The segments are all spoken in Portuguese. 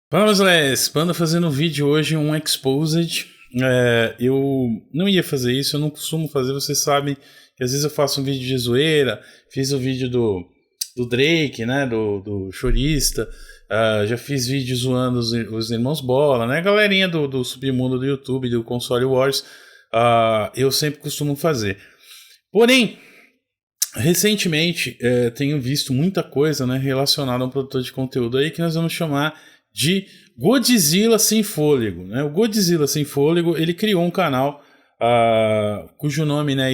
Fala, Meus Panda fazendo um vídeo hoje, um Exposed. Eu não ia fazer isso, eu não costumo fazer, vocês sabem que às vezes eu faço um vídeo de zoeira, fiz o vídeo do Drake, né, do chorista, já fiz vídeo zoando os irmãos Bola, né, galerinha do submundo do YouTube, do Console Wars, eu sempre costumo fazer. Porém, recentemente tenho visto muita coisa, né, relacionada a um produtor de conteúdo aí que nós vamos chamar de Godzilla Sem Fôlego, né? O Godzilla Sem Fôlego, ele criou um canal cujo nome, né,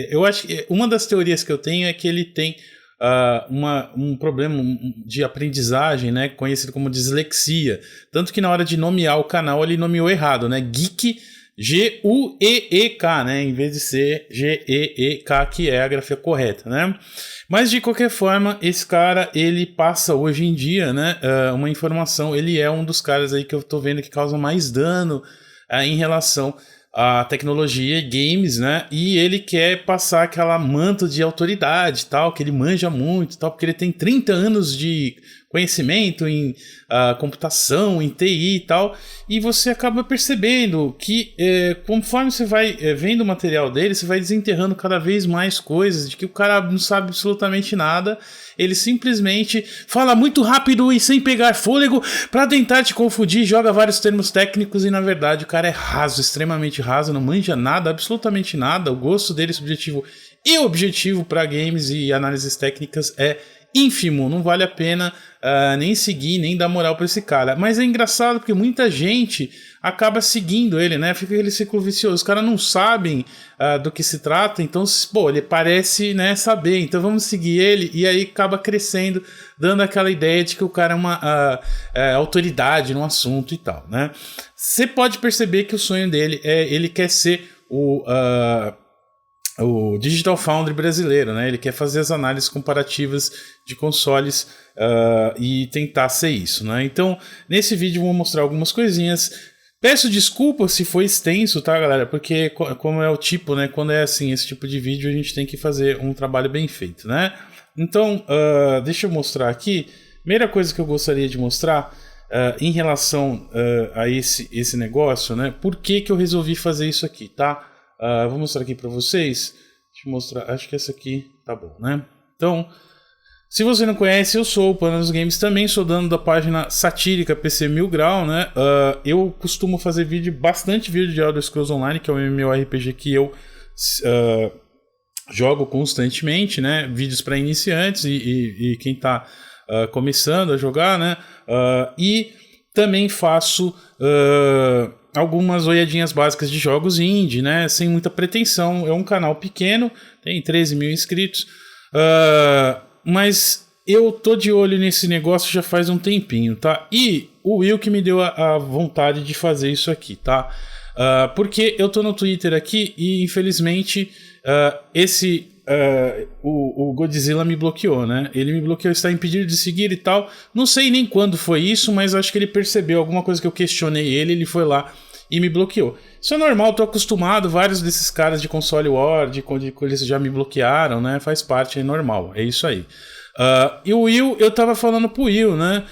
eu acho que uma das teorias que eu tenho é que ele tem um problema de aprendizagem, né, conhecido como dislexia, tanto que na hora de nomear o canal ele nomeou errado, né, Geek G-U-E-E-K, né, em vez de ser G-E-E-K, que é a grafia correta, né? Mas de qualquer forma, esse cara, ele passa hoje em dia, né, uma informação, ele é um dos caras aí que eu tô vendo que causa mais dano em relação à tecnologia e games, né, e ele quer passar aquela manto de autoridade, tal, que ele manja muito, tal, porque ele tem 30 anos de conhecimento em computação, em TI e tal, e você acaba percebendo que conforme você vai vendo o material dele, você vai desenterrando cada vez mais coisas, de que o cara não sabe absolutamente nada, ele simplesmente fala muito rápido e sem pegar fôlego para tentar te confundir, joga vários termos técnicos e na verdade o cara é raso, extremamente raso, não manja nada, absolutamente nada, o gosto dele subjetivo e objetivo para games e análises técnicas é ínfimo, não vale a pena nem seguir, nem dar moral pra esse cara. Mas é engraçado porque muita gente acaba seguindo ele, né? Fica aquele ciclo vicioso. Os caras não sabem do que se trata, então, pô, ele parece, né, saber, então vamos seguir ele, e aí acaba crescendo, dando aquela ideia de que o cara é uma autoridade no assunto e tal, né? Você pode perceber que o sonho dele ele quer ser o Digital Foundry brasileiro, né? Ele quer fazer as análises comparativas de consoles e tentar ser isso, né? Então, nesse vídeo eu vou mostrar algumas coisinhas. Peço desculpa se foi extenso, tá, galera? Porque como é o tipo, né? Quando é assim, esse tipo de vídeo, a gente tem que fazer um trabalho bem feito, né? Então, deixa eu mostrar aqui. Primeira coisa que eu gostaria de mostrar em relação a esse negócio, né? Por que eu resolvi fazer isso aqui, tá? Vou mostrar aqui para vocês. Deixa eu mostrar, acho que essa aqui tá bom, né? Então, se você não conhece, eu sou o Panda dos Games, também sou dono da página satírica PC Mil Grau, né? Eu costumo fazer bastante vídeo de Elder Scrolls Online, que é o MMORPG que eu jogo constantemente, né? Vídeos para iniciantes e quem tá começando a jogar, né? E também faço algumas olhadinhas básicas de jogos indie, né? Sem muita pretensão. É um canal pequeno, tem 13 mil inscritos, mas eu tô de olho nesse negócio já faz um tempinho, tá? E o Will que me deu a vontade de fazer isso aqui, tá? Porque eu tô no Twitter aqui e infelizmente o Godzilla me bloqueou, né? Ele me bloqueou, está impedido de seguir e tal. Não sei nem quando foi isso, mas acho que ele percebeu alguma coisa que eu questionei ele foi lá e me bloqueou. Isso é normal, tô acostumado, vários desses caras de console war, eles já me bloquearam, né? Faz parte, é normal, é isso aí. E o Will, eu tava falando pro Will, né?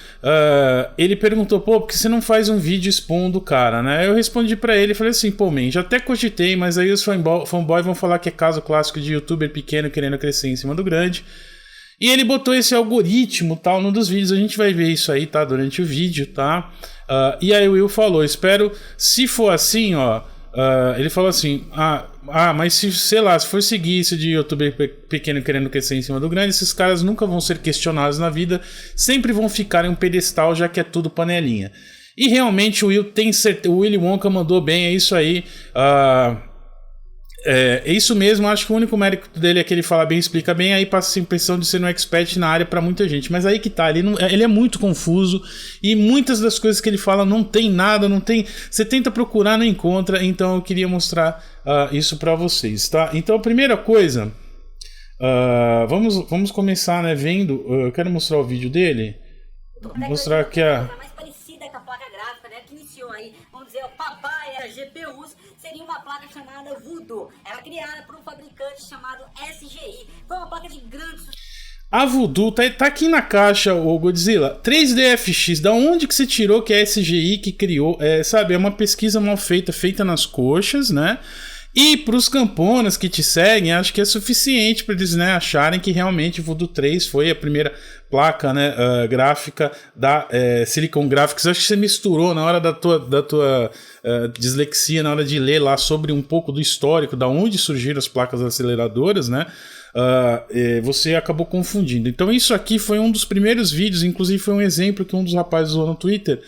Ele perguntou, pô, por que você não faz um vídeo expondo o cara, né? Eu respondi pra ele, falei assim, pô, man, já até cogitei, mas aí os fanboy vão falar que é caso clássico de youtuber pequeno querendo crescer em cima do grande. E ele botou esse algoritmo, tal, num dos vídeos, a gente vai ver isso aí, tá? Durante o vídeo, tá? E aí o Will falou, espero, se for assim, ó, ele falou assim, mas se, sei lá, se for seguir isso de youtuber pequeno querendo crescer em cima do grande, esses caras nunca vão ser questionados na vida, sempre vão ficar em um pedestal, já que é tudo panelinha. E realmente o Will tem certeza, o Willy Wonka mandou bem, é isso aí. É isso mesmo, acho que o único mérito dele é que ele fala bem, explica bem, aí passa a impressão de ser um expert na área pra muita gente, mas aí que tá, ele é muito confuso e muitas das coisas que ele fala não tem nada, não tem, você tenta procurar, não encontra, então eu queria mostrar isso pra vocês, tá? Então a primeira coisa, vamos começar, né, vendo, eu quero mostrar o vídeo dele, mostrar aqui mais parecida com a placa gráfica, né, que iniciou aí, vamos dizer, o papai era GPUs, seria uma placa chamada Voodoo. Ela criada por um fabricante chamado SGI. Foi uma placa de grande sucesso. A Voodoo tá aqui na caixa, o Godzilla. 3DFX, da onde que você tirou que é a SGI que criou? Sabe, é uma pesquisa mal feita, feita nas coxas, né? E pros camponas que te seguem, acho que é suficiente para eles, né, acharem que realmente o Voodoo 3 foi a primeira placa, né, gráfica da Silicon Graphics. Acho que você misturou na hora da tua dislexia, na hora de ler lá sobre um pouco do histórico, da onde surgiram as placas aceleradoras, né? Você acabou confundindo. Então isso aqui foi um dos primeiros vídeos, inclusive foi um exemplo que um dos rapazes usou no Twitter,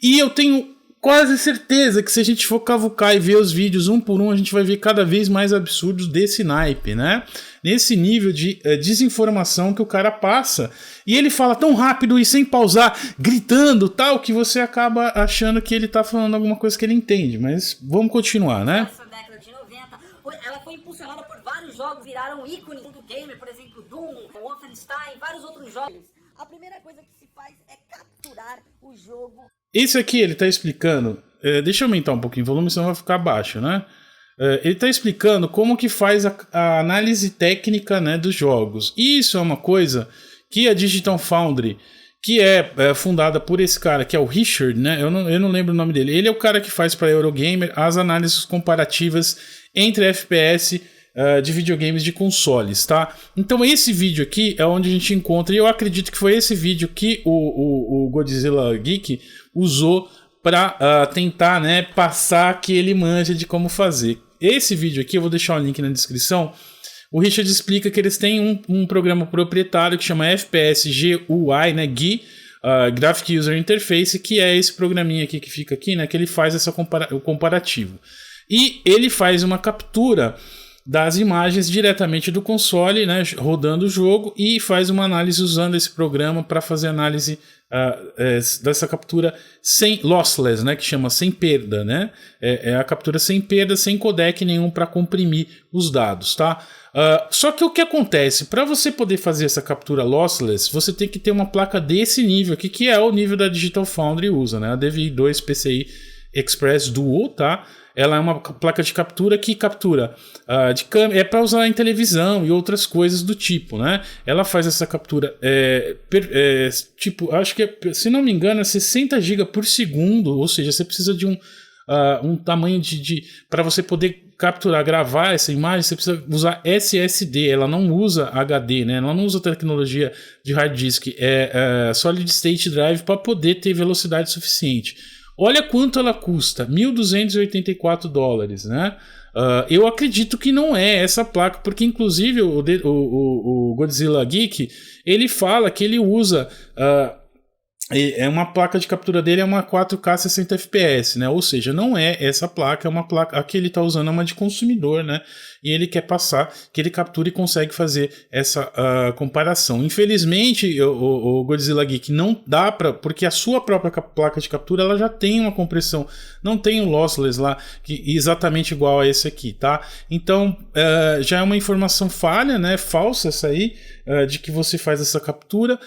e eu tenho quase certeza que se a gente for cavucar e ver os vídeos um por um, a gente vai ver cada vez mais absurdos desse naipe, né? Nesse nível de desinformação que o cara passa, e ele fala tão rápido e sem pausar, gritando tal, que você acaba achando que ele tá falando alguma coisa que ele entende, mas vamos continuar, né? Ela foi impulsionada por vários jogos, viraram ícones do gamer, por exemplo, Doom, Wolfenstein, vários outros jogos. A primeira coisa que se faz é capturar o jogo. Isso aqui ele tá explicando, deixa eu aumentar um pouquinho o volume, senão vai ficar baixo, né? Ele tá explicando como que faz a análise técnica, né, dos jogos. Isso é uma coisa que a Digital Foundry, que é fundada por esse cara, que é o Richard, né? Eu não lembro o nome dele. Ele é o cara que faz para Eurogamer as análises comparativas entre FPS de videogames de consoles, tá? Então esse vídeo aqui é onde a gente encontra, e eu acredito que foi esse vídeo que o Godzilla Geek usou para tentar, né, passar que ele manja de como fazer. Esse vídeo aqui, eu vou deixar o link na descrição. O Richard explica que eles têm um programa proprietário que chama FPS GUI, né, GUI, Graphic User Interface, que é esse programinha aqui que fica aqui, né, que ele faz o comparativo. E ele faz uma captura das imagens diretamente do console, né, rodando o jogo, e faz uma análise usando esse programa para fazer análise dessa captura sem lossless, né, que chama sem perda, né? É a captura sem perda, sem codec nenhum para comprimir os dados, tá? Só que o que acontece? Para você poder fazer essa captura lossless, você tem que ter uma placa desse nível aqui, que é o nível da Digital Foundry usa, né? A DVI2 PCI Express Duo, tá? Ela é uma placa de captura que captura de câmera, é para usar em televisão e outras coisas do tipo, né? Ela faz essa captura tipo, acho que se não me engano é 60 GB por segundo, ou seja, você precisa de um tamanho para você poder capturar, gravar essa imagem, você precisa usar SSD, ela não usa HD, né? Ela não usa tecnologia de hard disk, é Solid State Drive para poder ter velocidade suficiente. Olha quanto ela custa, $1.284, né? Eu acredito que não é essa placa, porque inclusive o Godzilla Geek, ele fala que ele usa... uma placa de captura dele é uma 4K 60 FPS, né? Ou seja, não é essa placa, é uma placa, a que ele está usando é uma de consumidor, né? E ele quer passar que ele captura e consegue fazer essa comparação. Infelizmente, o Godzilla Geek não dá para, porque a sua própria placa de captura ela já tem uma compressão, não tem o lossless lá exatamente igual a esse aqui, tá? Então já é uma informação falha, né? Falsa essa aí, de que você faz essa captura,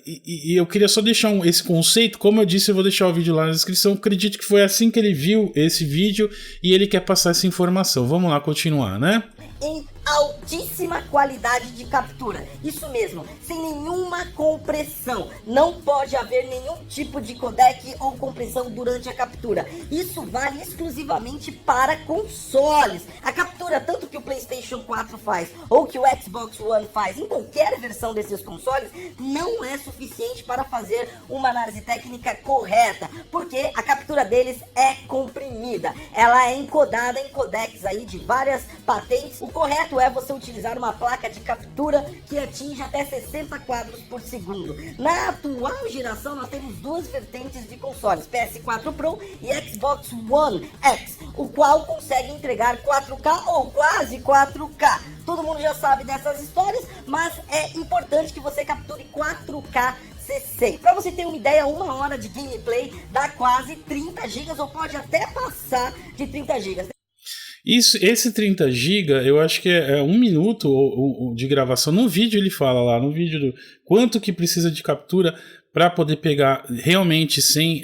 e eu queria só deixar esse conceito. Como eu disse, eu vou deixar o vídeo lá na descrição. Eu acredito que foi assim que ele viu esse vídeo e ele quer passar essa informação. Vamos lá continuar, né? Em altíssima qualidade de captura, isso mesmo, sem nenhuma compressão, não pode haver nenhum tipo de codec ou compressão durante a captura. Isso vale exclusivamente para consoles. A captura, tanto que o PlayStation 4 faz ou que o Xbox One faz em qualquer versão desses consoles, não é suficiente para fazer uma análise técnica correta, porque a captura deles é comprimida, ela é encodada em codecs aí de várias patentes. O correto é você utilizar uma placa de captura que atinge até 60 quadros por segundo. Na atual geração nós temos duas vertentes de consoles, PS4 Pro e Xbox One X, o qual consegue entregar 4K ou quase 4K. Todo mundo já sabe dessas histórias, mas é importante que você capture 4K 60. Para você ter uma ideia, 1 hora de gameplay dá quase 30 GB ou pode até passar de 30 GB. Esse 30 GB, eu acho que é 1 minuto de gravação. No vídeo ele fala lá, no vídeo do quanto que precisa de captura para poder pegar realmente sem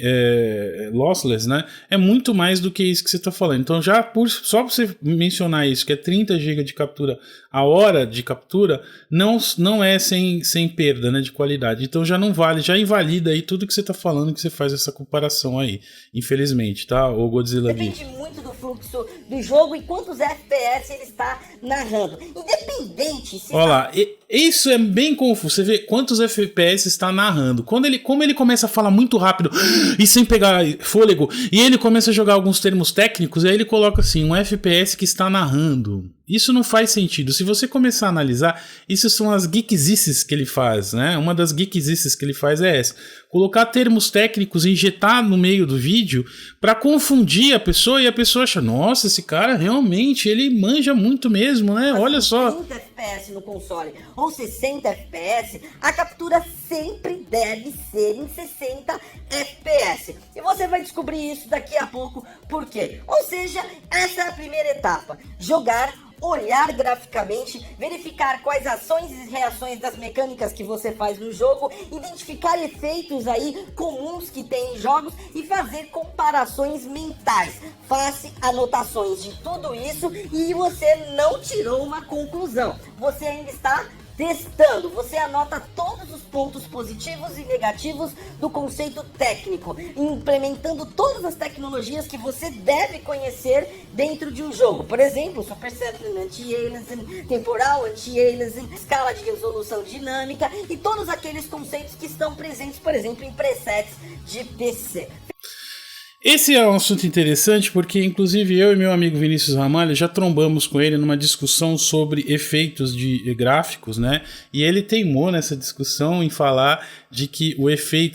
lossless, né? É muito mais do que isso que você está falando. Então, só para você mencionar isso, que é 30 GB de captura a hora de captura, não é sem perda, né, de qualidade. Então já não vale, já invalida aí tudo que você está falando, que você faz essa comparação aí, infelizmente, tá? O Godzilla Depende muito do fluxo do jogo e quantos FPS ele está narrando. Independente se... Olha lá, isso é bem confuso. Você vê quantos FPS está narrando. Como ele começa a falar muito rápido e sem pegar fôlego, e ele começa a jogar alguns termos técnicos, aí ele coloca assim, um FPS que está narrando. Isso não faz sentido. Se você começar a analisar, isso são as geekzices que ele faz, né? Uma das geekzices que ele faz é essa. Colocar termos técnicos, injetar no meio do vídeo para confundir a pessoa e a pessoa acha, nossa, esse cara realmente, ele manja muito mesmo, né? Olha só. 30 FPS no console ou 60 FPS, a captura sempre deve ser em 60 FPS. E você vai descobrir isso daqui a pouco, por quê? Ou seja, essa é a primeira etapa. Jogar, olhar graficamente, verificar quais ações e reações das mecânicas que você faz no jogo, identificar efeitos aí comuns que tem em jogos e fazer comparações mentais. Faça anotações de tudo isso e você não tirou uma conclusão. Você ainda está testando, você anota todos os pontos positivos e negativos do conceito técnico, implementando todas as tecnologias que você deve conhecer dentro de um jogo. Por exemplo, Super Sampling, Anti-Aliasing, Temporal Anti-Aliasing, escala de resolução dinâmica e todos aqueles conceitos que estão presentes, por exemplo, em presets de PC. Esse é um assunto interessante porque, inclusive, eu e meu amigo Vinícius Ramalho já trombamos com ele numa discussão sobre efeitos de gráficos, né? E ele teimou nessa discussão em falar de que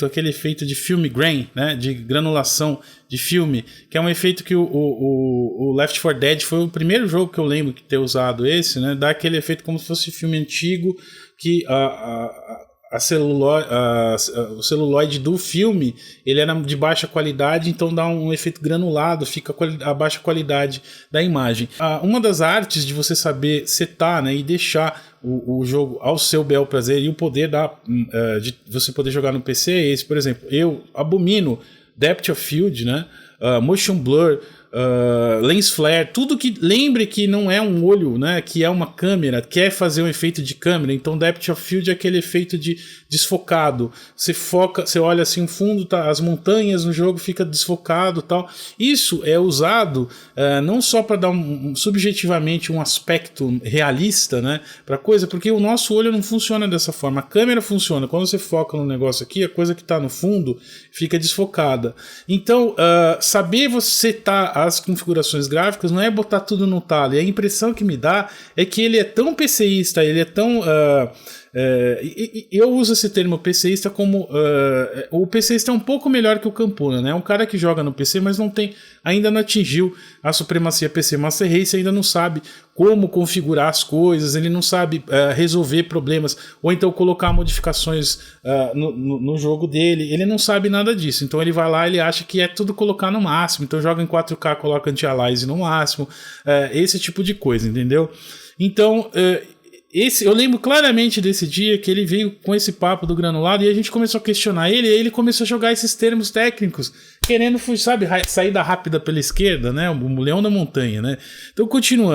aquele efeito de film grain, né? De granulação de filme, que é um efeito que o Left 4 Dead foi o primeiro jogo que eu lembro de ter usado esse, né? Dá aquele efeito como se fosse filme antigo, que o celuloide do filme ele era de baixa qualidade, então dá um efeito granulado, fica a baixa qualidade da imagem. Uma das artes de você saber setar, né, e deixar o jogo ao seu bel prazer e o poder de você poder jogar no PC é esse. Por exemplo, eu abomino Depth of Field, né, Motion Blur, lens flare, tudo que lembre que não é um olho, né, que é uma câmera, quer fazer um efeito de câmera. Então depth of field é aquele efeito de desfocado, você foca, você olha assim o fundo, tá, as montanhas no jogo fica desfocado, tal. Isso é usado não só para dar subjetivamente um aspecto realista, né, para coisa, porque o nosso olho não funciona dessa forma. A câmera funciona quando você foca no negócio aqui, a coisa que está no fundo fica desfocada. Então saber você setar as configurações gráficas não é botar tudo no talo. E a impressão que me dá é que ele é tão PCista, ele é tão... eu uso esse termo PCista como... o PCista é um pouco melhor que o Campuna, né? É um cara que joga no PC, mas ainda não atingiu a supremacia PC Master Race, ainda não sabe como configurar as coisas, ele não sabe resolver problemas, ou então colocar modificações no jogo dele, ele não sabe nada disso. Então ele vai lá, ele acha que é tudo colocar no máximo, então joga em 4K, coloca anti-aliasing no máximo, esse tipo de coisa, entendeu? Então... eu lembro claramente desse dia que ele veio com esse papo do granulado e a gente começou a questionar ele, e aí ele começou a jogar esses termos técnicos, querendo, sabe, saída rápida pela esquerda, né? O leão da montanha, né? Então,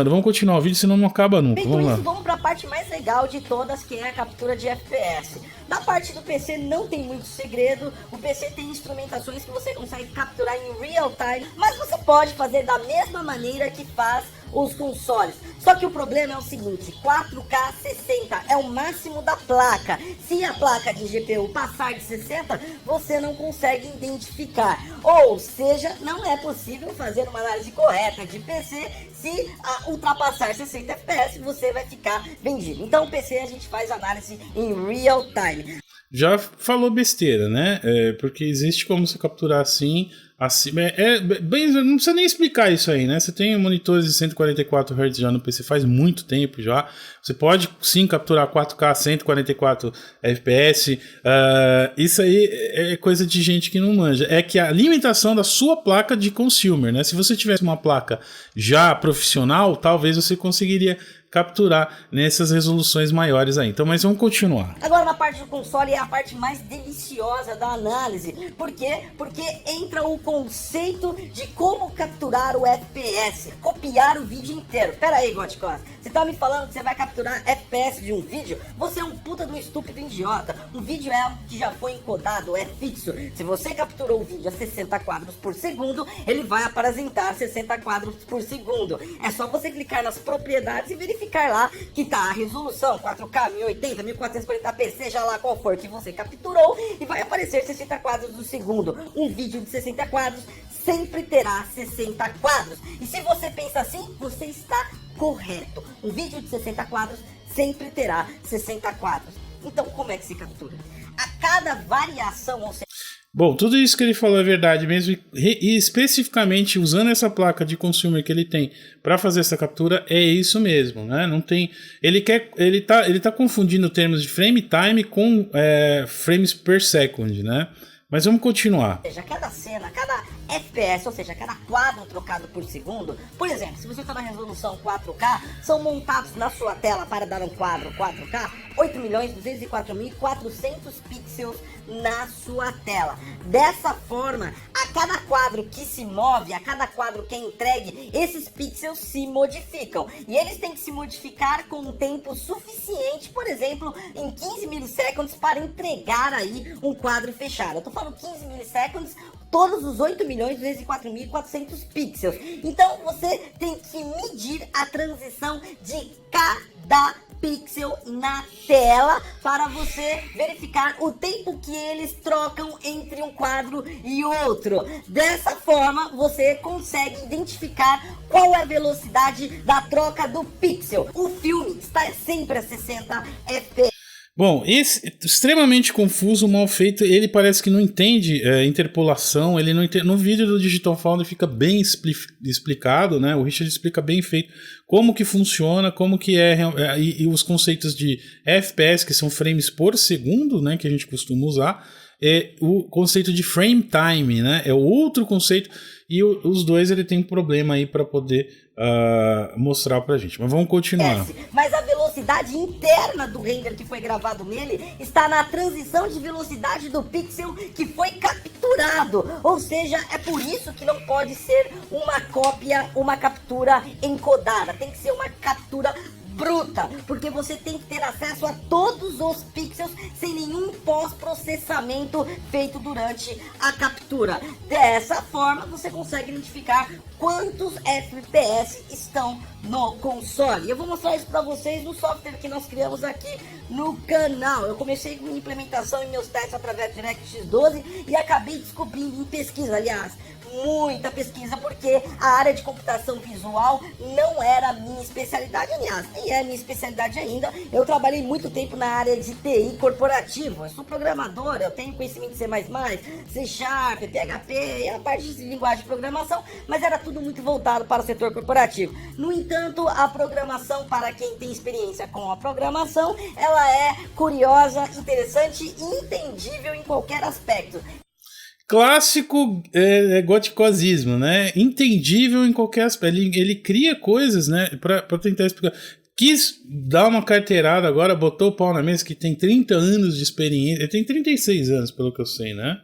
vamos continuar o vídeo, senão não acaba nunca. Vamos lá. Vamos para a parte mais legal de todas, que é a captura de FPS. Na parte do PC não tem muito segredo, o PC tem instrumentações que você consegue capturar em real time, mas você pode fazer da mesma maneira que faz os consoles. Só que o problema é o seguinte, 4K 60 é o máximo da placa. Se a placa de GPU passar de 60, você não consegue identificar. Ou seja, não é possível fazer uma análise correta de PC. Se ultrapassar 60 FPS, você vai ficar vendido. Então o PC a gente faz análise em real time. Já falou besteira, né? Porque existe como você capturar assim não precisa nem explicar isso aí, né? Você tem monitores de 144 Hz já no PC faz muito tempo já. Você pode sim capturar 4K 144 FPS. Isso aí é coisa de gente que não manja. É que a limitação da sua placa de consumer, né? Se você tivesse uma placa já profissional, talvez você conseguiria capturar nessas resoluções maiores aí. Então, mas vamos continuar. Agora na parte do console é a parte mais deliciosa da análise. Por quê? Porque entra o conceito de como capturar o FPS, copiar o vídeo inteiro. Pera aí, Goticos, você tá me falando que você vai capturar FPS de um vídeo? Você é um puta de um estúpido idiota. Um vídeo é algo que já foi encodado, é fixo. Se você capturou o vídeo a 60 quadros por segundo, ele vai apresentar 60 quadros por segundo. É só você clicar nas propriedades e verificar lá que tá a resolução 4K, 1080, 1440p, seja lá qual for que você capturou, e vai aparecer 60 quadros do segundo. Um vídeo de 60 quadros sempre terá 60 quadros. E se você pensa assim, você está correto. Um vídeo de 60 quadros sempre terá 60 quadros. Então como é que se captura? A cada variação, ou seja... Bom, tudo isso que ele falou é verdade mesmo, e especificamente usando essa placa de consumer que ele tem para fazer essa captura, é isso mesmo, né? Não tem, ele tá confundindo termos de frame time com frames per second, né? Mas vamos continuar. Ou seja, cada cena, cada FPS, ou seja, cada quadro trocado por segundo. Por exemplo, se você está na resolução 4K, são montados na sua tela para dar um quadro 4K 8.204.400 pixels na sua tela. Dessa forma, a cada quadro que se move, a cada quadro que é entregue, esses pixels se modificam. E eles têm que se modificar com um tempo suficiente, por exemplo, em 15 milissegundos para entregar aí um quadro fechado. Eu tô falando 15 milissegundos, todos os 8.204.400 pixels. Então você tem que medir a transição de cada pixel na tela para você verificar o tempo que eles trocam entre um quadro e outro. Dessa forma você consegue identificar qual é a velocidade da troca do pixel. O filme está sempre a 60 fps. Bom, esse extremamente confuso, mal feito, ele parece que não entende interpolação, ele não entende, no vídeo do Digital Foundry fica bem explicado, né? O Richard explica bem feito como que funciona, como que e os conceitos de FPS, que são frames por segundo, né, que a gente costuma usar, o conceito de frame time, né, é outro conceito, e os dois ele tem um problema aí para poder mostrar pra gente, mas vamos continuar. Mas a velocidade interna do render que foi gravado nele está na transição de velocidade do pixel que foi capturado, ou seja, é por isso que não pode ser uma cópia, uma captura encodada, tem que ser uma captura bruta, porque você tem que ter acesso a todos os pixels sem nenhum pós-processamento feito durante a captura. Dessa forma você consegue identificar quantos FPS estão no console. Eu vou mostrar isso para vocês no software que nós criamos aqui no canal. Eu comecei com implementação em meus testes através do DirectX 12 e acabei descobrindo em pesquisa, aliás, muita pesquisa, porque a área de computação visual não era a minha especialidade, aliás, nem é a minha especialidade ainda. Eu trabalhei muito tempo na área de TI corporativo, eu sou programador, eu tenho conhecimento de C++, C Sharp, PHP e a parte de linguagem de programação, mas era tudo muito voltado para o setor corporativo. No entanto, a programação, para quem tem experiência com a programação, ela é curiosa, interessante e entendível em qualquer aspecto. Clássico goticosismo, né? Entendível em qualquer aspecto. Ele cria coisas, né? Pra tentar explicar. Quis dar uma carteirada agora, botou o pau na mesa, que tem 30 anos de experiência. Ele tem 36 anos, pelo que eu sei, né?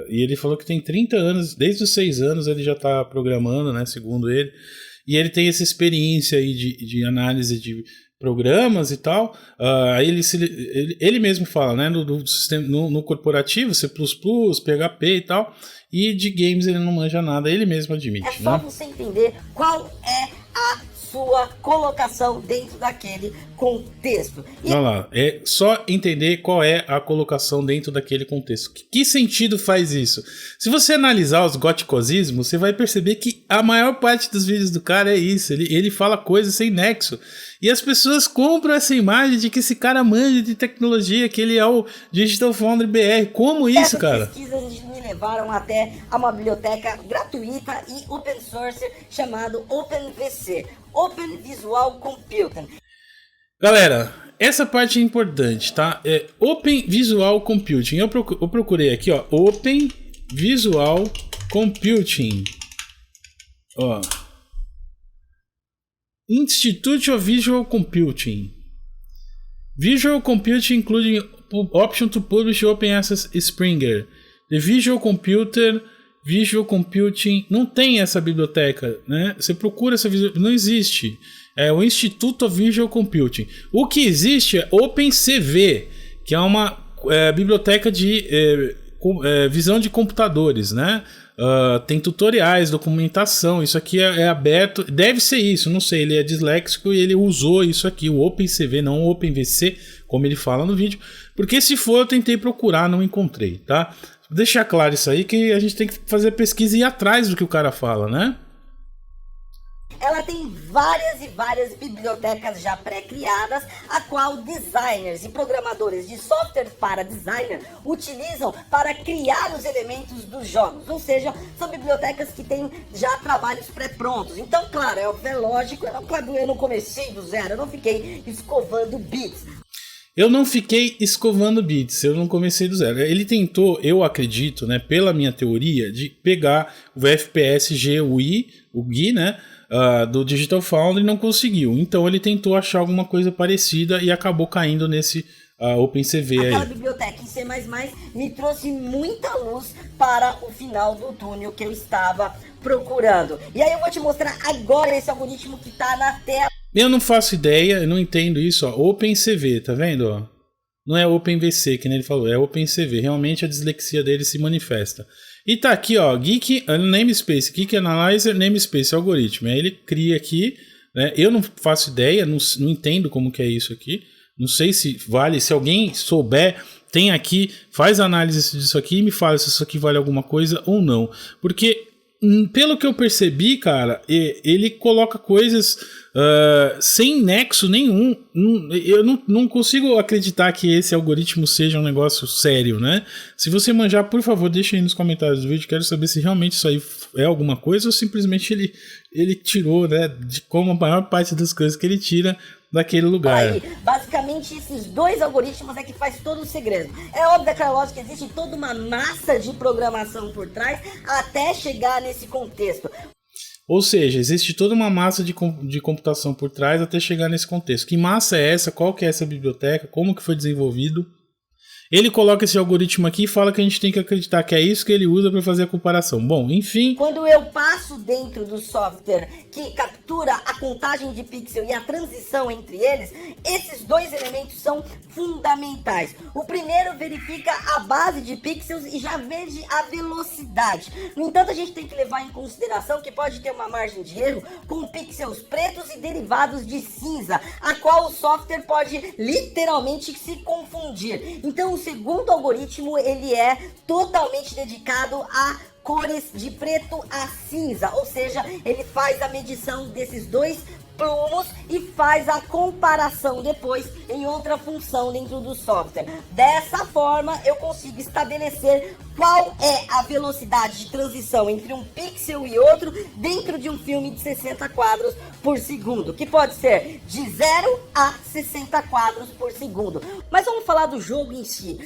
E ele falou que tem 30 anos, desde os 6 anos ele já tá programando, né? Segundo ele. E ele tem essa experiência aí de análise de programas e tal. Aí ele mesmo fala, né, do sistema, no corporativo, C++, PHP e tal, e de games ele não manja nada, ele mesmo admite. É só você entender qual é a sua colocação dentro daquele contexto. Olha lá, é só entender qual é a colocação dentro daquele contexto. Que sentido faz isso? Se você analisar os goticosismos, você vai perceber que a maior parte dos vídeos do cara é isso. Ele fala coisas sem nexo. E as pessoas compram essa imagem de que esse cara manja de tecnologia, que ele é o Digital Foundry BR. Como isso, cara? Essas pesquisas me levaram até a uma biblioteca gratuita e open source chamado OpenVC, Open Visual Computing. Galera, essa parte é importante, tá? É Open Visual Computing. Eu procurei aqui, ó, Open Visual Computing. Ó. Institute of Visual Computing. Visual Computing including option to publish open access Springer. The Visual Computing, não tem essa biblioteca, né? Você procura essa não existe. É o Institute of Visual Computing. O que existe é OpenCV, que é uma biblioteca de visão de computadores, né? Tem tutoriais, documentação, isso aqui é aberto, deve ser isso, não sei, ele é disléxico e ele usou isso aqui, o OpenCV, não o OpenVC, como ele fala no vídeo, porque se for eu tentei procurar, não encontrei, tá? Vou deixar claro isso aí, que a gente tem que fazer pesquisa e ir atrás do que o cara fala, né? Ela tem várias e várias bibliotecas já pré-criadas, a qual designers e programadores de software para designer utilizam para criar os elementos dos jogos. Ou seja, são bibliotecas que têm já trabalhos pré-prontos. Então, claro, é lógico, eu não comecei do zero, eu não fiquei escovando bits. Eu não fiquei escovando bits, eu não comecei do zero. Ele tentou, eu acredito, né, pela minha teoria, de pegar o FPS GUI, o GUI, né, do Digital Foundry, e não conseguiu. Então ele tentou achar alguma coisa parecida e acabou caindo nesse OpenCV aí. Aquela biblioteca em C++ me trouxe muita luz para o final do túnel que eu estava procurando. E aí eu vou te mostrar agora esse algoritmo que está na tela. Eu não faço ideia, eu não entendo isso, ó. OpenCV, tá vendo, ó? Não é OpenVC, que nem ele falou, é OpenCV. Realmente a dislexia dele se manifesta. E tá aqui, ó, Geek Namespace, Geek Analyzer Namespace, algoritmo. Aí ele cria aqui, né? Eu não faço ideia, não entendo como que é isso aqui. Não sei se vale, se alguém souber, tem aqui, faz análise disso aqui e me fala se isso aqui vale alguma coisa ou não. Porque, pelo que eu percebi, cara, ele coloca coisas sem nexo nenhum. Eu não consigo acreditar que esse algoritmo seja um negócio sério, né? Se você manjar, por favor, deixa aí nos comentários do vídeo. Quero saber se realmente isso aí é alguma coisa ou simplesmente ele tirou, né, de como a maior parte das coisas que ele tira daquele lugar. Aí, basicamente, esses dois algoritmos é que faz todo o segredo. É óbvio que, lógico, existe toda uma massa de programação por trás até chegar nesse contexto. Ou seja, existe toda uma massa de computação por trás até chegar nesse contexto. Que massa é essa? Qual que é essa biblioteca? Como que foi desenvolvido? Ele coloca esse algoritmo aqui e fala que a gente tem que acreditar que é isso que ele usa para fazer a comparação. Bom, enfim... Quando eu passo dentro do software que captura a contagem de pixel e a transição entre eles, esses dois elementos são fundamentais. O primeiro verifica a base de pixels e já mede a velocidade. No entanto, a gente tem que levar em consideração que pode ter uma margem de erro com pixels pretos e derivados de cinza, a qual o software pode literalmente se confundir. Então, o segundo algoritmo, ele é totalmente dedicado a cores de preto a cinza, ou seja, ele faz a medição desses dois plumos e faz a comparação depois em outra função dentro do software. Dessa forma, eu consigo estabelecer qual é a velocidade de transição entre um pixel e outro dentro de um filme de 60 quadros por segundo, que pode ser de 0 a 60 quadros por segundo. Mas vamos falar do jogo em si.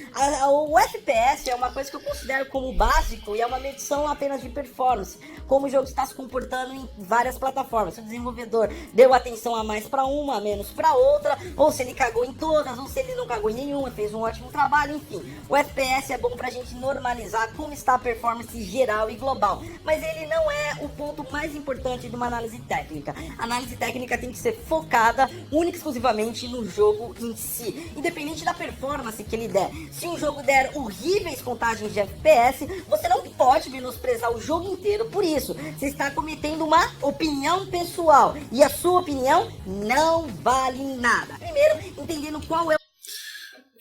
O FPS é uma coisa que eu considero como básico e é uma medição apenas de performance, como o jogo está se comportando em várias plataformas. Se o desenvolvedor deu atenção a mais para uma, a menos para outra, ou se ele cagou em todas, ou se ele não cagou em nenhuma, fez um ótimo trabalho, enfim. O FPS é bom pra gente normalizar como está a performance geral e global, mas ele não é o ponto mais importante de uma análise técnica. A análise técnica tem que ser focada única e exclusivamente no jogo em si, independente da performance que ele der. Se um jogo der horríveis contagens de FPS, você não pode menosprezar o jogo inteiro por isso. Você está cometendo uma opinião pessoal e a sua opinião não vale nada. Primeiro, entendendo qual é.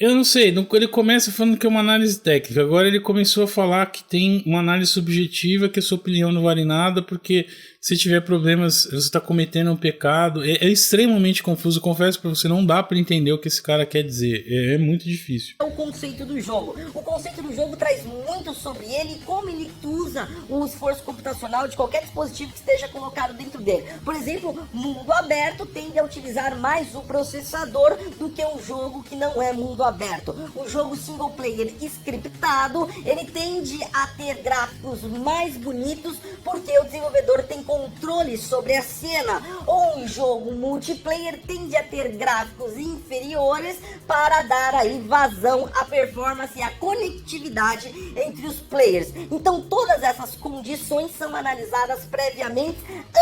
Eu não sei, ele começa falando que é uma análise técnica, agora ele começou a falar que tem uma análise subjetiva, que a sua opinião não vale nada, porque se tiver problemas, você está cometendo um pecado. É extremamente confuso, confesso para você, não dá para entender o que esse cara quer dizer, é muito difícil. O conceito do jogo. O conceito do jogo traz muito sobre ele e como ele usa o esforço computacional de qualquer dispositivo que esteja colocado dentro dele. Por exemplo, mundo aberto tende a utilizar mais o processador do que um jogo que não é mundo aberto. aberto. O jogo single player scriptado, ele tende a ter gráficos mais bonitos porque o desenvolvedor tem controle sobre a cena. Ou um jogo multiplayer tende a ter gráficos inferiores para dar aí vazão à performance e à conectividade entre os players. Então todas essas condições são analisadas previamente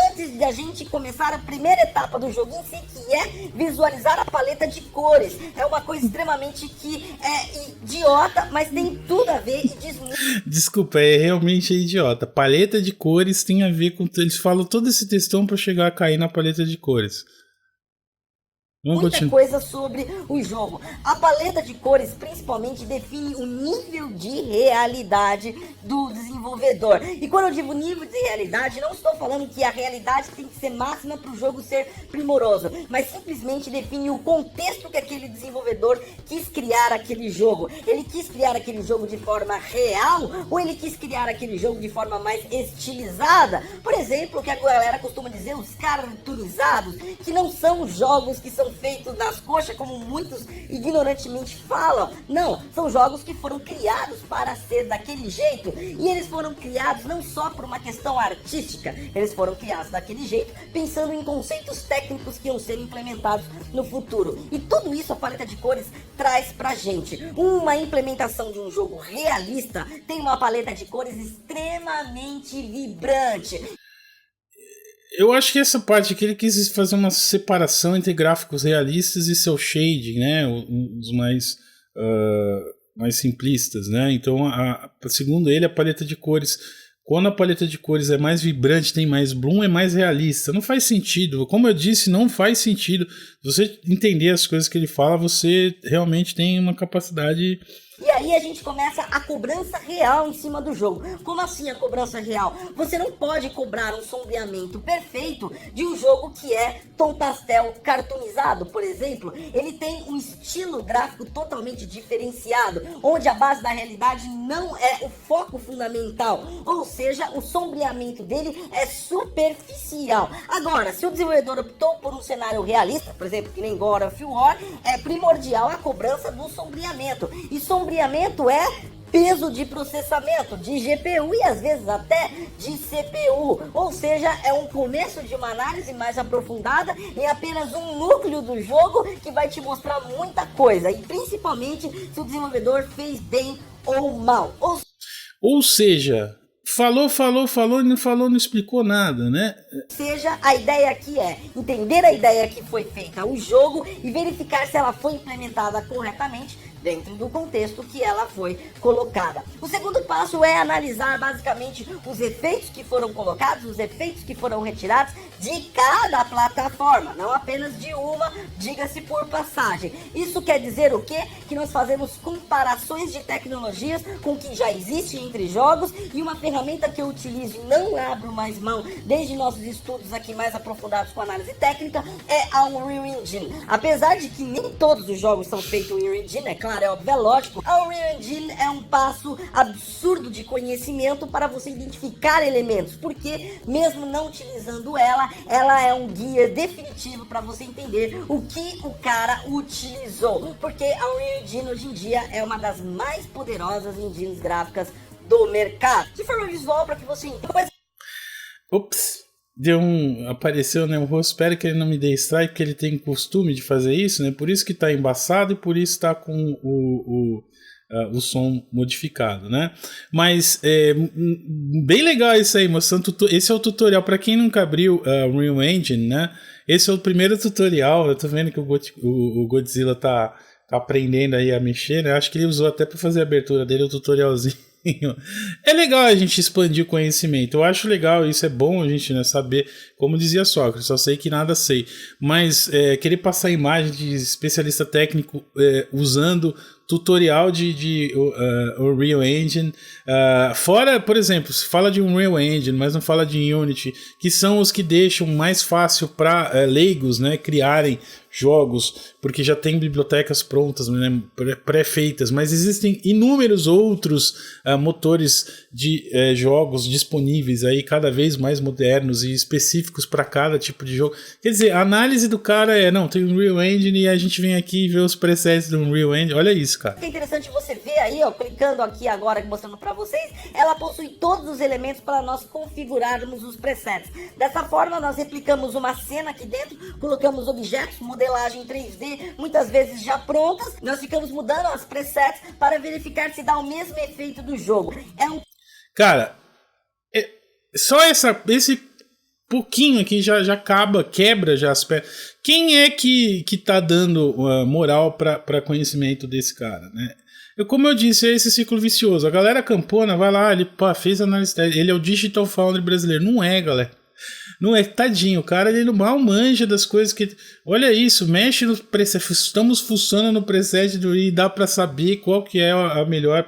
antes de a gente começar a primeira etapa do jogo em si, que é visualizar a paleta de cores. É uma coisa extremamente que é idiota, mas tem tudo a ver e diz muito. Desculpa, é realmente idiota. Paleta de cores tem a ver com... Eles falam todo esse textão pra chegar a cair na paleta de cores. Muita coisa sobre o jogo. A paleta de cores principalmente define o nível de realidade do desenvolvedor. E quando eu digo nível de realidade, não estou falando que a realidade tem que ser máxima para o jogo ser primoroso, mas simplesmente define o contexto que aquele desenvolvedor quis criar aquele jogo. Ele quis criar aquele jogo de forma real ou ele quis criar aquele jogo de forma mais estilizada? Por exemplo, o que a galera costuma dizer, os cartoonizados, que não são jogos que são feitos nas coxas, como muitos ignorantemente falam. Não, são jogos que foram criados para ser daquele jeito, e eles foram criados não só por uma questão artística, eles foram criados daquele jeito pensando em conceitos técnicos que iam ser implementados no futuro. E tudo isso a paleta de cores traz pra gente. Uma implementação de um jogo realista tem uma paleta de cores extremamente vibrante. Eu acho que essa parte aqui ele quis fazer uma separação entre gráficos realistas e cel shading, né? Os mais simplistas, né? Então, segundo ele, a paleta de cores, quando a paleta de cores é mais vibrante, tem mais bloom, é mais realista. Não faz sentido. Como eu disse, não faz sentido. Você entender as coisas que ele fala, você realmente tem uma capacidade... E aí a gente começa a cobrança real em cima do jogo. Como assim a cobrança real? Você não pode cobrar um sombreamento perfeito de um jogo que é tom pastel cartoonizado, por exemplo. Ele tem um estilo gráfico totalmente diferenciado, onde a base da realidade não é o foco fundamental. Ou seja, o sombreamento dele é superficial. Agora, se o desenvolvedor optou por um cenário realista, por exemplo, que nem God of War, é primordial a cobrança do sombreamento. E sombreamento é peso de processamento, de GPU e às vezes até de CPU, ou seja, é um começo de uma análise mais aprofundada em apenas um núcleo do jogo que vai te mostrar muita coisa, e principalmente se o desenvolvedor fez bem ou mal. Ou seja, falou e não falou, não explicou nada, né? Seja, a ideia aqui é entender a ideia que foi feita o jogo e verificar se ela foi implementada corretamente dentro do contexto que ela foi colocada. O segundo passo é analisar basicamente os efeitos que foram colocados, os efeitos que foram retirados de cada plataforma, não apenas de uma, diga-se por passagem. Isso quer dizer o quê? Que nós fazemos comparações de tecnologias com o que já existe entre jogos, e uma ferramenta que eu utilizo e não abro mais mão desde nossos estudos aqui mais aprofundados com análise técnica é a Unreal Engine. Apesar de que nem todos os jogos são feitos em Unreal Engine, é claro, é óbvio, é lógico, a Unreal Engine é um passo absurdo de conhecimento para você identificar elementos, porque mesmo não utilizando ela é um guia definitivo para você entender o que o cara utilizou, porque a Unreal Engine hoje em dia é uma das mais poderosas engines gráficas do mercado. De forma visual, para que você entenda. Ops! Apareceu, né, o rosto. Espero que ele não me dê strike, porque ele tem costume de fazer isso, né? Por isso que tá embaçado e por isso tá com o som modificado, né? Mas bem legal isso aí, mostrando. Esse é o tutorial para quem nunca abriu o Unreal Engine, né? Esse é o primeiro tutorial. Eu tô vendo que o Godzilla tá aprendendo aí a mexer, né? Acho que ele usou até para fazer a abertura dele, o tutorialzinho. É legal a gente expandir o conhecimento. Eu acho legal, isso é bom a gente, né, saber. Como dizia Sócrates, só sei que nada sei. Mas querer passar a imagem de especialista técnico usando tutorial de Unreal Engine. Fora, por exemplo, se fala de Unreal Engine, mas não fala de Unity, que são os que deixam mais fácil para leigos, né, criarem jogos, porque já tem bibliotecas prontas, né, pré-feitas, mas existem inúmeros outros motores de jogos disponíveis aí, cada vez mais modernos e específicos para cada tipo de jogo. Quer dizer, a análise do cara não, tem um Unreal Engine e a gente vem aqui ver os presets do Unreal Engine. Olha isso, cara. É interessante você ver aí, ó, clicando aqui agora, mostrando para vocês, ela possui todos os elementos para nós configurarmos os presets. Dessa forma, nós replicamos uma cena aqui dentro, colocamos objetos, modelagem 3D, muitas vezes já prontas, nós ficamos mudando as presets para verificar se dá o mesmo efeito do jogo. Cara, só esse pouquinho aqui já acaba, quebra já as pernas. Quem é que tá dando moral para conhecimento desse cara, né? Como eu disse, é esse ciclo vicioso. A galera campona vai lá, ele fez análise, ele é o Digital Foundry brasileiro. Não é, galera. Não é, tadinho, o cara ele mal manja das coisas que... Olha isso, mexe no preset, estamos fuçando no preset e dá pra saber qual que é o melhor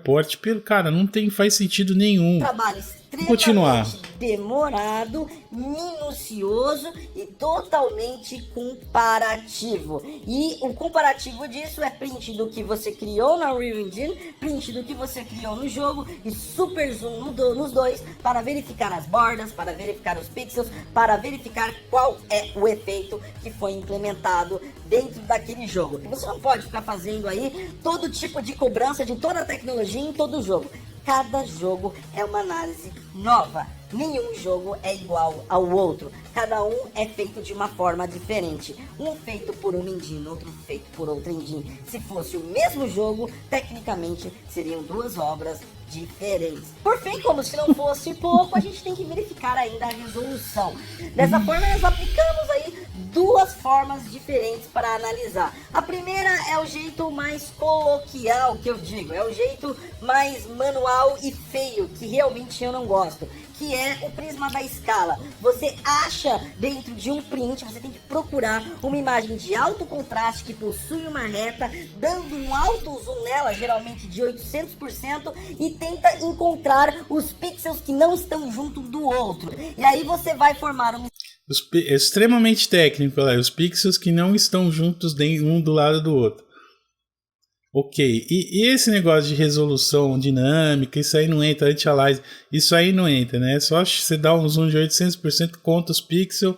porte. Cara, não faz sentido nenhum. Trabalho extremamente demorado, minucioso e totalmente comparativo. E o comparativo disso é print do que você criou na Unreal Engine, print do que você criou no jogo e super zoom nos dois para verificar as bordas, para verificar os pixels, para verificar qual é o efeito que foi implementado dentro daquele jogo. Você não pode ficar fazendo aí todo tipo de cobrança de toda a tecnologia em todo jogo. Cada jogo é uma análise nova. Nenhum jogo é igual ao outro. Cada um é feito de uma forma diferente. Um feito por uma engine, outro feito por outra engine. Se fosse o mesmo jogo, tecnicamente seriam duas obras diferentes. Por fim, como se não fosse pouco, a gente tem que verificar ainda a resolução. Dessa forma, nós aplicamos aí duas formas diferentes para analisar. A primeira é o jeito mais coloquial que eu digo, é o jeito mais manual e feio, que realmente eu não gosto, que é o prisma da escala. Você acha dentro de um print, você tem que procurar uma imagem de alto contraste que possui uma reta, dando um alto zoom nela, geralmente de 800%, e tenta encontrar os pixels que não estão junto do outro. E aí você vai formar um... É extremamente técnico, os pixels que não estão juntos um do lado do outro. Ok, e esse negócio de resolução dinâmica, isso aí não entra, anti-aliasing, isso aí não entra, né? Só você dá um zoom de 800%, conta os pixels.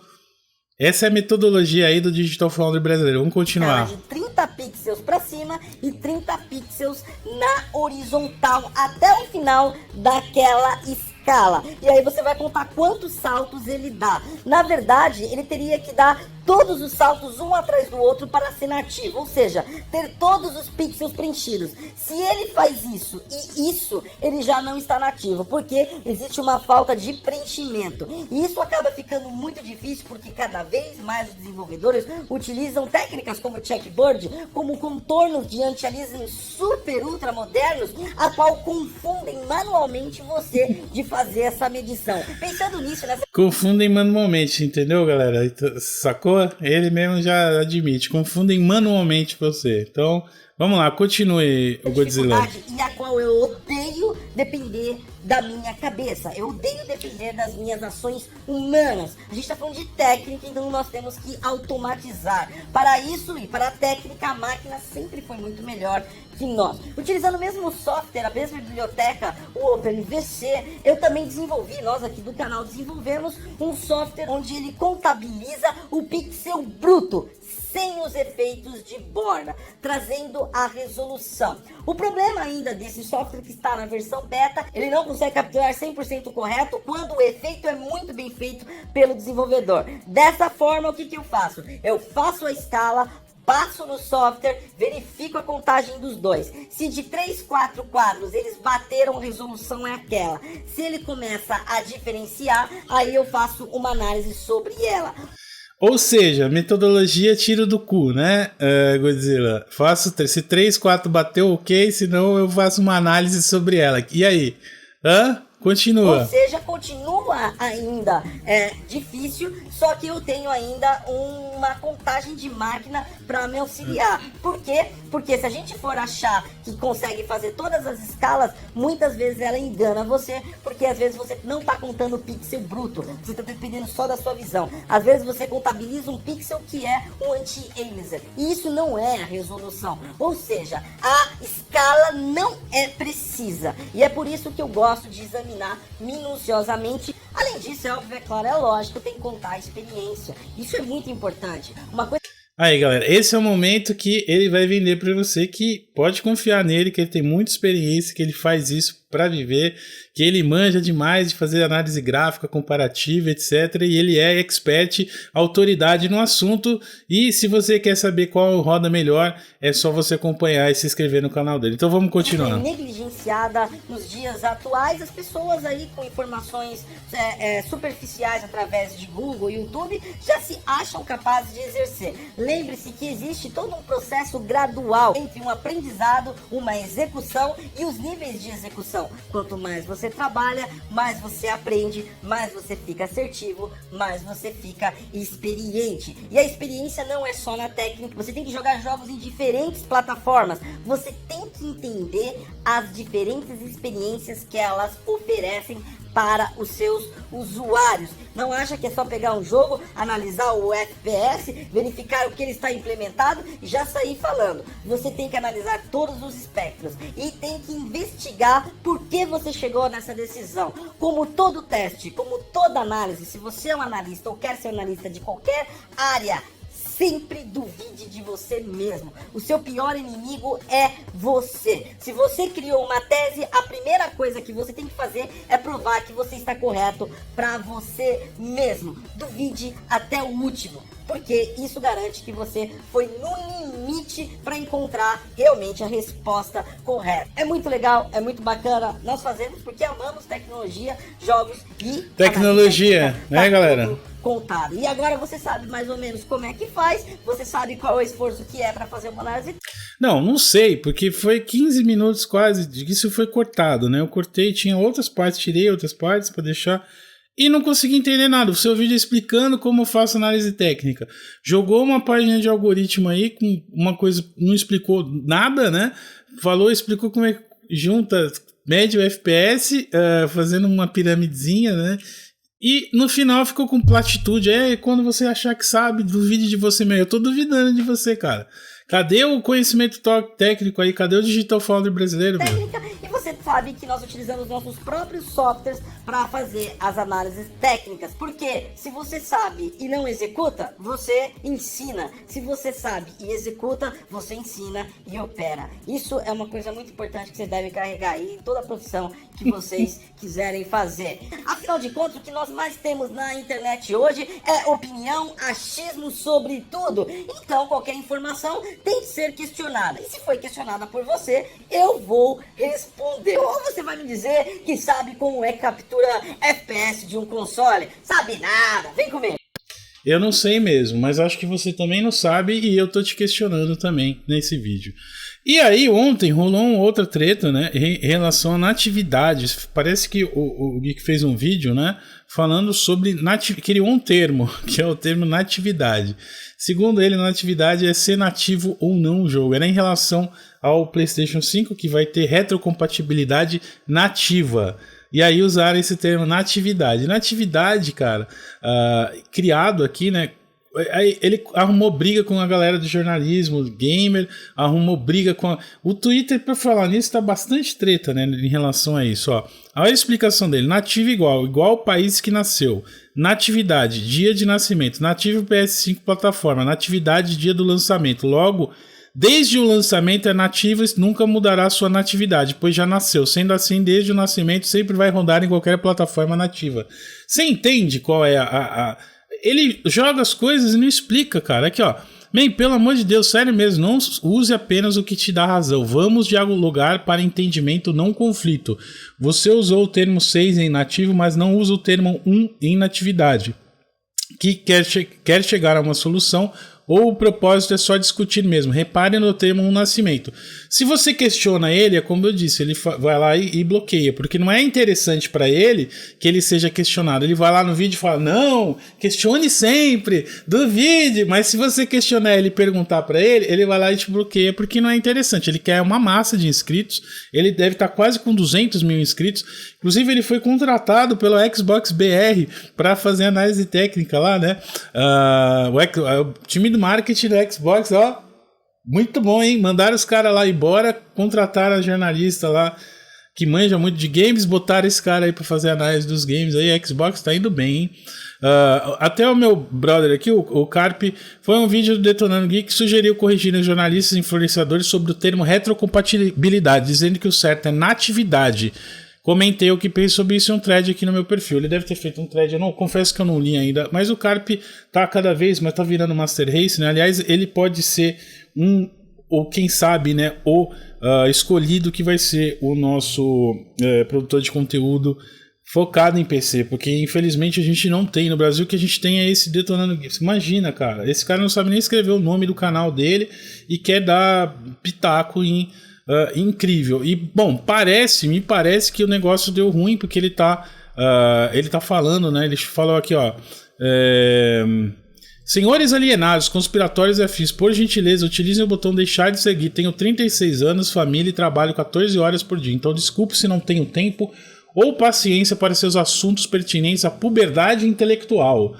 Essa é a metodologia aí do Digital Foundry brasileiro. Vamos continuar. De 30 pixels para cima e 30 pixels na horizontal até o final daquela escala. E aí você vai contar quantos saltos ele dá. Na verdade, ele teria que dar todos os saltos um atrás do outro para ser nativo, ou seja, ter todos os pixels preenchidos. Se ele faz isso e isso, ele já não está nativo, porque existe uma falta de preenchimento. E isso acaba ficando muito difícil, porque cada vez mais os desenvolvedores utilizam técnicas como checkboard, como contornos de anti-aliasing super ultra modernos, a qual confundem manualmente você de fazer essa medição. Pensando nisso, nessa... Confundem manualmente, entendeu, galera? Sacou? Ele mesmo já admite. Confundem manualmente você. Então, vamos lá, continue o Godzilla. E a qual eu odeio depender da minha cabeça. Eu odeio depender das minhas ações humanas. A gente está falando de técnica, então nós temos que automatizar. Para isso e para a técnica, a máquina sempre foi muito melhor que nós. Utilizando o mesmo software, a mesma biblioteca, o OpenVC, eu também desenvolvi, nós aqui do canal desenvolvemos um software onde ele contabiliza o pixel bruto, sem os efeitos de borda, trazendo a resolução. O problema ainda desse software que está na versão beta, ele não consegue capturar 100% correto quando o efeito é muito bem feito pelo desenvolvedor. Dessa forma, o que eu faço? Eu faço a escala, passo no software, verifico a contagem dos dois. Se de 3, 4 quadros eles bateram, a resolução é aquela. Se ele começa a diferenciar, aí eu faço uma análise sobre ela. Ou seja, metodologia tiro do cu, né, Godzilla? Se 3, 4 bateu, ok, senão eu faço uma análise sobre ela. E aí? Continua. Ou seja, continua ainda difícil, só que eu tenho ainda uma contagem de máquina para me auxiliar. Por quê? Porque se a gente for achar que consegue fazer todas as escalas, muitas vezes ela engana você, porque às vezes você não está contando o pixel bruto, você está dependendo só da sua visão. Às vezes você contabiliza um pixel que é um anti-aliasing, e isso não é a resolução. Ou seja, a escala não é precisa, e é por isso que eu gosto de examinar minuciosamente. Além disso, é óbvio, é claro, é lógico, tem que contar a experiência. Isso é muito importante. Uma coisa... Aí, galera, esse é o momento que ele vai vender para você que pode confiar nele, que ele tem muita experiência, que ele faz isso para viver, que ele manja demais de fazer análise gráfica, comparativa, etc. E ele é expert, autoridade no assunto. E se você quer saber qual roda melhor, é só você acompanhar e se inscrever no canal dele. Então vamos continuar. Negligenciada nos dias atuais, as pessoas aí com informações superficiais através de Google e YouTube já se acham capazes de exercer. Lembre-se que existe todo um processo gradual entre um aprendizado, uma execução e os níveis de execução. Quanto mais você trabalha, mais você aprende, mais você fica assertivo, mais você fica experiente. E a experiência não é só na técnica, você tem que jogar jogos em diferentes plataformas. Você tem que entender as diferentes experiências que elas oferecem para os seus usuários. Não acha que é só pegar um jogo, analisar o FPS, verificar o que ele está implementado e já sair falando. Você tem que analisar todos os espectros e tem que investigar por que você chegou nessa decisão. Como todo teste, como toda análise, se você é um analista ou quer ser analista de qualquer área, sempre duvide de você mesmo. O seu pior inimigo é você. Se você criou uma tese, a primeira coisa que você tem que fazer é provar que você está correto para você mesmo. Duvide até o último, porque isso garante que você foi no limite para encontrar realmente a resposta correta. É muito legal, é muito bacana. Nós fazemos porque amamos tecnologia, jogos e tecnologia, né, galera? Contado. E agora você sabe mais ou menos como é que faz, você sabe qual é o esforço que é para fazer uma análise. Não sei, porque foi 15 minutos quase, de que isso foi cortado, né? Eu cortei, tinha outras partes, tirei outras partes para deixar e não consegui entender nada. O seu vídeo explicando como eu faço análise técnica. Jogou uma página de algoritmo aí com uma coisa, não explicou nada, né? Explicou como é que junta médio FPS, fazendo uma piramidezinha, né? E no final ficou com platitude. Quando você achar que sabe, duvide de você mesmo. Eu tô duvidando de você, cara. Cadê o conhecimento técnico aí? Cadê o Digital Foundry brasileiro, meu? E você sabe que nós utilizamos nossos próprios softwares para fazer as análises técnicas. Porque se você sabe e não executa, você ensina. Se você sabe e executa, você ensina e opera. Isso é uma coisa muito importante que vocês devem carregar aí em toda a profissão que vocês quiserem fazer. Afinal de contas, o que nós mais temos na internet hoje é opinião, achismo sobre tudo. Então, qualquer informação tem que ser questionada. E se foi questionada por você, eu vou responder. Ou você vai me dizer que sabe como é captura FPS de um console? Sabe nada, vem comigo. Eu não sei mesmo, mas acho que você também não sabe e eu tô te questionando também nesse vídeo. E aí ontem rolou uma outra treta, né, em relação a natividades. Parece que o Geek fez um vídeo, né, falando sobre criou um termo, que é o termo natividade. Segundo ele, natividade é ser nativo ou não o jogo. Era em relação ao PlayStation 5, que vai ter retrocompatibilidade nativa. E aí usaram esse termo natividade. Natividade, cara, criado aqui, né? Aí ele arrumou briga com a galera do jornalismo, gamer, arrumou briga com o Twitter, para falar nisso, tá bastante treta, né, em relação a isso, ó. Olha a explicação dele: nativo igual o país que nasceu. Natividade, dia de nascimento. Nativo PS5 plataforma. Natividade, dia do lançamento. Logo, desde o lançamento é nativo e nunca mudará sua natividade, pois já nasceu. Sendo assim, desde o nascimento sempre vai rodar em qualquer plataforma nativa. Você entende qual é Ele joga as coisas e não explica, cara. Aqui, ó. Man, pelo amor de Deus, sério mesmo, não use apenas o que te dá razão. Vamos dialogar para entendimento, não conflito. Você usou o termo 6 em nativo, mas não usa o termo 1 em natividade. Que quer chegar a uma solução ou o propósito é só discutir mesmo? Repare no termo um nascimento. Se você questiona ele, é como eu disse, ele vai lá e bloqueia, porque não é interessante para ele que ele seja questionado. Ele vai lá no vídeo e fala, não, questione sempre, duvide, mas se você questionar ele e perguntar para ele, ele vai lá e te bloqueia, porque não é interessante. Ele quer uma massa de inscritos, ele deve estar quase com 200 mil inscritos, inclusive ele foi contratado pelo Xbox BR para fazer análise técnica lá, né? O time do marketing do Xbox, ó, muito bom, hein? Mandaram os caras lá embora, contrataram a jornalista lá que manja muito de games, botaram esse cara aí pra fazer análise dos games aí, a Xbox tá indo bem, hein? Até o meu brother aqui, o Carp, foi um vídeo do Detonando Geek que sugeriu corrigir os jornalistas e influenciadores sobre o termo retrocompatibilidade, dizendo que o certo é natividade. Comentei o que penso sobre isso em um thread aqui no meu perfil. Ele deve ter feito um thread, eu não confesso que eu não li ainda, mas o Carp tá cada vez, mas tá virando Master Race, né? Aliás, ele pode ser ou quem sabe, né, o escolhido que vai ser o nosso produtor de conteúdo focado em PC, porque infelizmente a gente não tem no Brasil, que a gente tem é esse Detonando Geek. Imagina, cara, esse cara não sabe nem escrever o nome do canal dele e quer dar pitaco em incrível. E, bom, me parece que o negócio deu ruim, porque ele tá falando, né? Ele falou aqui, ó. Senhores alienados, conspiratórios e afins, por gentileza, utilizem o botão deixar de seguir. Tenho 36 anos, família e trabalho 14 horas por dia. Então, desculpe se não tenho tempo ou paciência para seus assuntos pertinentes à puberdade intelectual.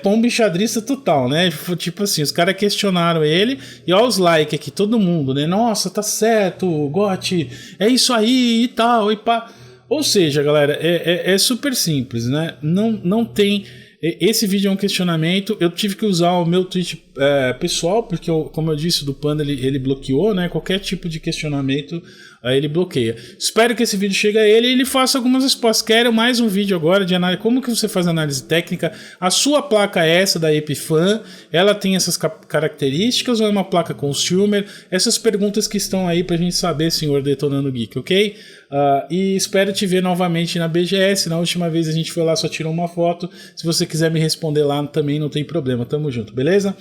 Pombo enxadrista total, né? Tipo assim, os caras questionaram ele e ó os likes aqui, todo mundo, né? Nossa, tá certo, Gotti, é isso aí e tal, e pá. Ou seja, galera, é super simples, né? Não tem... Esse vídeo é um questionamento. Eu tive que usar o meu tweet pessoal, porque, como eu disse, do Panda ele bloqueou, né? Qualquer tipo de questionamento ele bloqueia. Espero que esse vídeo chegue a ele e ele faça algumas respostas. Quero mais um vídeo agora de análise. Como que você faz análise técnica? A sua placa é essa da Epifan? Ela tem essas características ou é uma placa consumer? Essas perguntas que estão aí pra gente saber, senhor Detonando Geek, ok? E espero te ver novamente na BGS. Na última vez a gente foi lá, só tirou uma foto. Se você quiser me responder lá também, não tem problema. Tamo junto, beleza?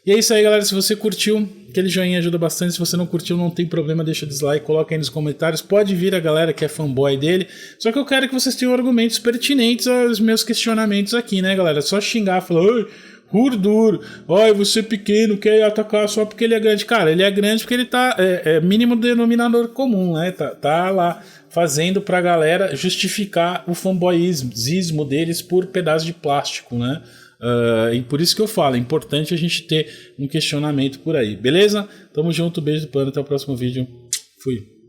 E é isso aí, galera. Se você curtiu, aquele joinha ajuda bastante. Se você não curtiu, não tem problema, deixa o dislike, coloca aí nos comentários. Pode vir a galera que é fanboy dele. Só que eu quero que vocês tenham argumentos pertinentes aos meus questionamentos aqui, né, galera? Só xingar, falar, oi, Hurdur, olha, você pequeno, quer atacar só porque ele é grande. Cara, ele é grande porque ele tá mínimo denominador comum, né? Tá lá fazendo pra galera justificar o fanboyismo deles por pedaço de plástico, né? E por isso que eu falo, é importante a gente ter um questionamento por aí, beleza? Tamo junto, beijo do Panda, até o próximo vídeo. Fui.